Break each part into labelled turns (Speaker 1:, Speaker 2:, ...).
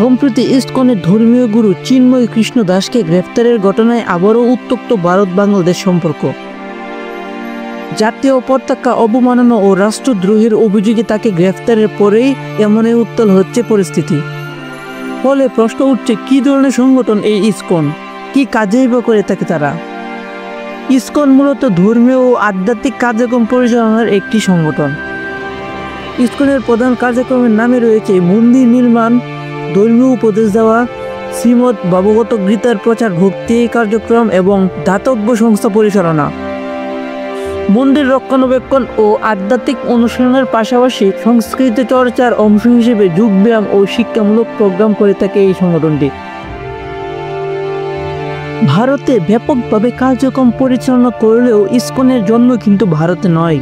Speaker 1: সম্প্রতি ইসকনের ধর্মীয় গুরু চিন্ময় কৃষ্ণ দাসকে গ্রেফতারের ঘটনায় আবারও উত্তপ্ত ভারত বাংলাদেশ সম্পর্ক। জাতীয় পতাকা অবমাননা ও রাষ্ট্রদ্রোহের অভিযোগে তাকে গ্রেফতারের পরেই এমনই উত্তাল হচ্ছে পরিস্থিতি। ফলে প্রশ্ন উঠছে, কি ধরনের সংগঠন এই ইসকন, কি কাজেই বা করে থাকে তারা? ইসকন মূলত ধর্মীয় ও আধ্যাত্মিক কার্যক্রম পরিচালনার একটি সংগঠন। ইসকনের প্রধান কার্যক্রমের নামে রয়েছে মন্দির নির্মাণ, ধর্মীয় উপদেশ দেওয়া, শ্রীমদ ভাগবত গীতার প্রচার, ভক্তি কার্যক্রম এবং দাতব্য সংস্থা পরিচালনা। মন্দির রক্ষণাবেক্ষণ ও আধ্যাত্মিক অনুশীলনের পাশাপাশি সংস্কৃতি চর্চার অংশ হিসেবে যোগব্যায়াম ও শিক্ষামূলক প্রোগ্রাম করে থাকে এই সংগঠনটি। ভারতে ব্যাপকভাবে কার্যক্রম পরিচালনা করলেও ইসকনের জন্ম কিন্তু ভারতে নয়।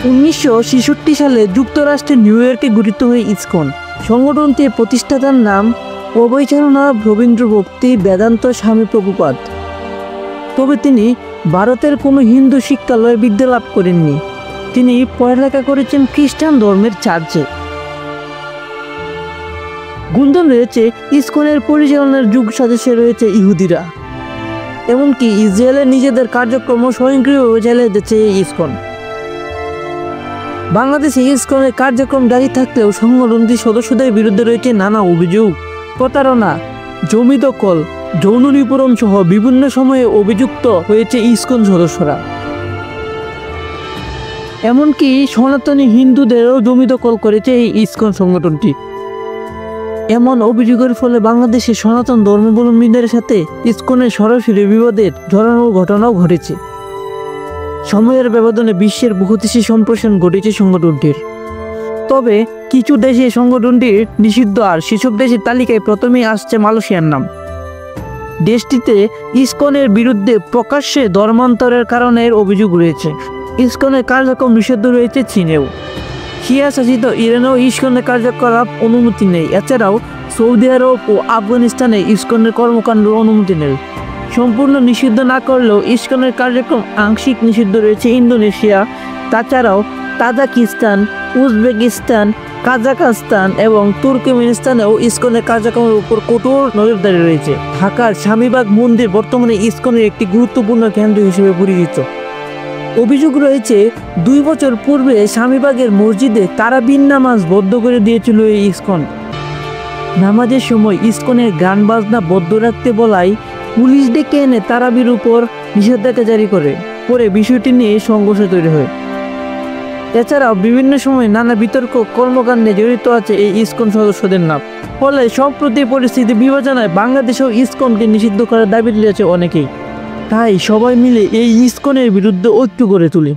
Speaker 1: 1966 সালে যুক্তরাষ্ট্রের নিউ ইয়র্কে গঠিত হয় ইসকন। সংগঠনটির প্রতিষ্ঠাতার নাম অবৈচারণা রবীন্দ্র ভক্তি বেদান্ত স্বামী প্রভুপাদ। তবে তিনি ভারতের কোনো হিন্দু শিক্ষালয়ে বিদ্যা লাভ করেননি। তিনি পড়ালেখা করেছেন খ্রিস্টান ধর্মের চার্চে। গুঞ্জন রয়েছে ইসকনের পরিচালনার যুগ সদস্য রয়েছে ইহুদিরা, এমনকি ইসরায়েলের নিজেদের কার্যক্রম স্বয়ংক্রিয়ভাবে চালিয়ে দিচ্ছে এই ইসকন। বাংলাদেশে ইসকনের কার্যক্রম জারি থাকলেও সংগঠনটির সদস্যদের বিরুদ্ধে রয়েছে নানা অভিযোগ, প্রতারণা, জমি দখল, যৌন নিপীড়ন সহ বিভিন্ন সময়ে অভিযুক্ত হয়েছে ইসকন সদস্যরা। এমনকি সনাতনী হিন্দুদেরও জমি দখল করেছে এই ইসকন সংগঠনটি। এমন অভিযোগের ফলে বাংলাদেশের সনাতন ধর্মাবলম্বীদের সাথে ইসকনের সরাসরি বিবাদের জড়ানোর ঘটনাও ঘটেছে। সময়ের ব্যবধানে বিশ্বের বহু দেশে সম্প্রসারণ ঘটেছে সংগঠনটির। তবে কিছু দেশে সংগঠনটি নিষিদ্ধ, আর সেসব দেশের তালিকায় প্রথমেই আসছে মালয়েশিয়ার নাম। দেশটিতে ইসকনের বিরুদ্ধে প্রকাশ্যে ধর্মান্তরের কারণে অভিযোগ রয়েছে। ইসকনের কার্যক্রম নিষিদ্ধ রয়েছে চীনেও। শিয়া শাসিত ইরানেও ইসকনের কার্যকলাপ অনুমতি নেই। এছাড়াও সৌদি আরব ও আফগানিস্তানে ইসকনের কর্মকাণ্ডের অনুমতি নেই। সম্পূর্ণ নিষিদ্ধ না করলেও ইসকনের কার্যক্রম আংশিক নিষিদ্ধ রয়েছে ইন্দোনেশিয়া। তাছাড়াও তাজিকিস্তান, উজবেকিস্তান, কাজাখস্তান এবং তুর্কমেনিস্তানেও ইসকনের কার্যক্রমের উপর কঠোর নজরদারি রয়েছে। ঢাকার স্বামীবাগ মন্দির বর্তমানে ইসকনের একটি গুরুত্বপূর্ণ কেন্দ্র হিসেবে পরিচিত। অভিযোগ রয়েছে 2 বছর পূর্বে স্বামীবাগের মসজিদে তারাবির নামাজ বন্ধ করে দিয়েছিল এই ইসকন। নামাজের সময় ইসকনের গান বাজনা বন্ধ রাখতে বলায় পুলিশ ডেকে এনে তারাবির উপর নিষেধাজ্ঞা জারি করে। পরে বিষয়টি নিয়ে সংঘর্ষ তৈরি হয়। এছাড়াও বিভিন্ন সময় নানা বিতর্ক কর্মকাণ্ডে জড়িত আছে এই ইসকন সদস্যদের নাম। ফলে সম্প্রতি পরিস্থিতি বিবেচনায় বাংলাদেশেও ইসকনকে নিষিদ্ধ করার দাবি তুলেছে অনেকেই। তাই সবাই মিলে এই ইসকনের বিরুদ্ধে ঐক্য গড়ে তুলি।